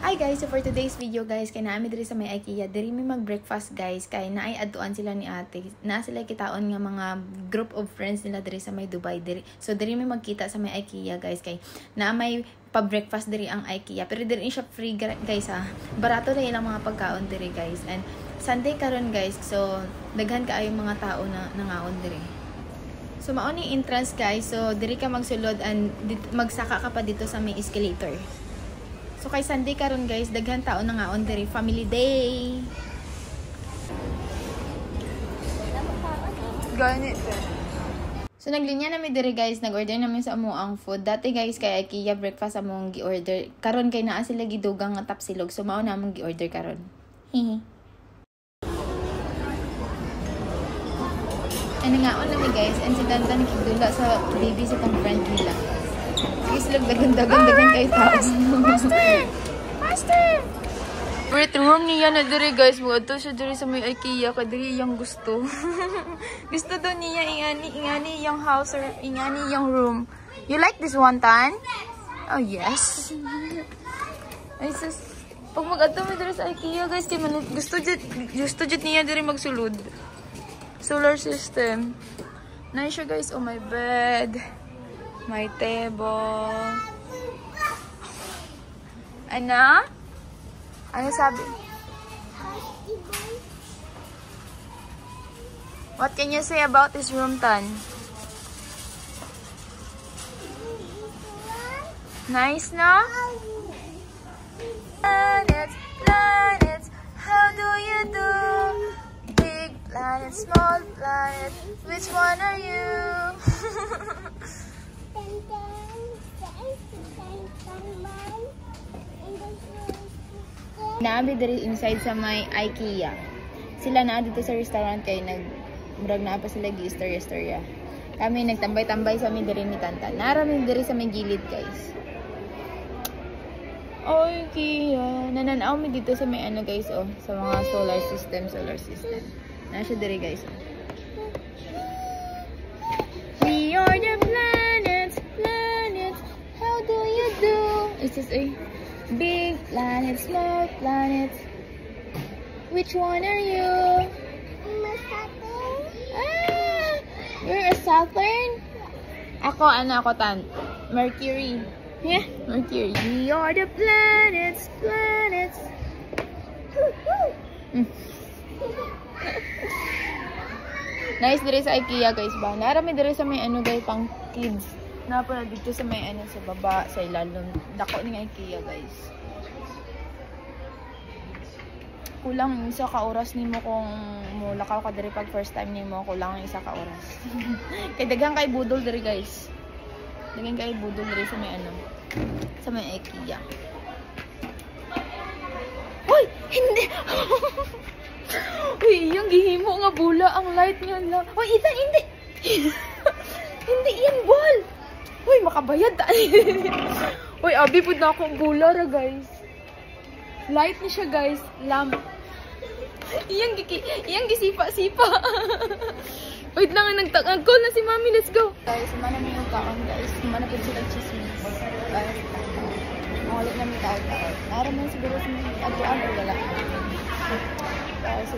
Hi guys, so for today's video guys, kay naami diri sa may IKEA, diri mi mag-breakfast guys, kay naay aduan sila ni ate. Na sila kitaon nga mga group of friends nila diri sa may Dubai diri. So diri mi magkita sa may IKEA guys, kay na may pa-breakfast diri ang IKEA. Pero diri siya free guys ha. Barato ra ilang mga pagkaon diri guys. And Sunday karon guys, so daghan kaayo mga tao na nangaon diri. So mao ni entrance guys, so diri ka magsulod and magsaka ka pa dito sa may escalator. So kay Sunday karon guys, daghan tao na nga on diri, family day. Ganit. So naglinya nami diri guys, nag-order namin sa amo ang food. Dati guys kay IKEA breakfast among gi-order. Karon kay naa sila gidugang nga tapsilog. So mao na among gi-order karon. Hihi. Ano nga on nami guys, and si Dandan kigdula sa baby sa tong friend nila. Islog dagan kay tao. Master! Favorite room niya na diri guys. Buto siya diri sa may IKEA. Kadiri iyang gusto. Gusto daw niya ingani iyang house or ingani iyang room. You like this one, Tan? Oh, yes. Ay, sus. Pag mag-ato mo diri sa IKEA guys, kay gusto jud niya diri magsulod. Solar system. Nice siya guys. Oh, my bed. My table. Ano? Ano sabi? What can you say about this room, Tan? Nice, no? Planets, planets, how do you do? Big planet, small planet, which one are you? Naabi diri inside sa may IKEA. Sila na dito sa restaurant kay murag na pa sila gi-istorya. Kami nagtambay-tambay sa mi diri ni Tantan. Narami diri sa may gilid, guys. IKEA. Nananaw mi dito sa may ano guys, oh, sa mga solar system. Na siya diri guys. We are the planets. How do you do? It's just a big planet, small planet. Which one are you? I'm a Saturn. Ah! You're a Saturn? Ako, Tan? Mercury. Yeah, Mercury. We are the planets. Nice diri sa IKEA guys ba? Narami diri sa may ano guys pang kids. Napa dito sa may ano sa baba sa ilalom. Dako ni IKEA guys. Kulang isa ka oras nimo kung mulakaw ka diri pag first time nimo, kulang isa ka oras. Kay daghang kay budol diri guys. Daghang kay budol diri sa may ano sa may IKEA. Hoy, hindi. Uy, yung gihimo nga bula ang light niya lang. Hoy, Ethan, hindi. Hindi yan ball. Uy, makabayad ta. Uy, abi pud na akong bula ra guys. Light ni siya guys, lamp. Iyang gisipa-sipa. Wait lang, nagtag-call na si Mami, let's go. Guys, mana mi yung kaon guys. Mana pud sila chismis. Guys, mawala na mi kaon. Ara man siguro sa aduan or wala. Guys,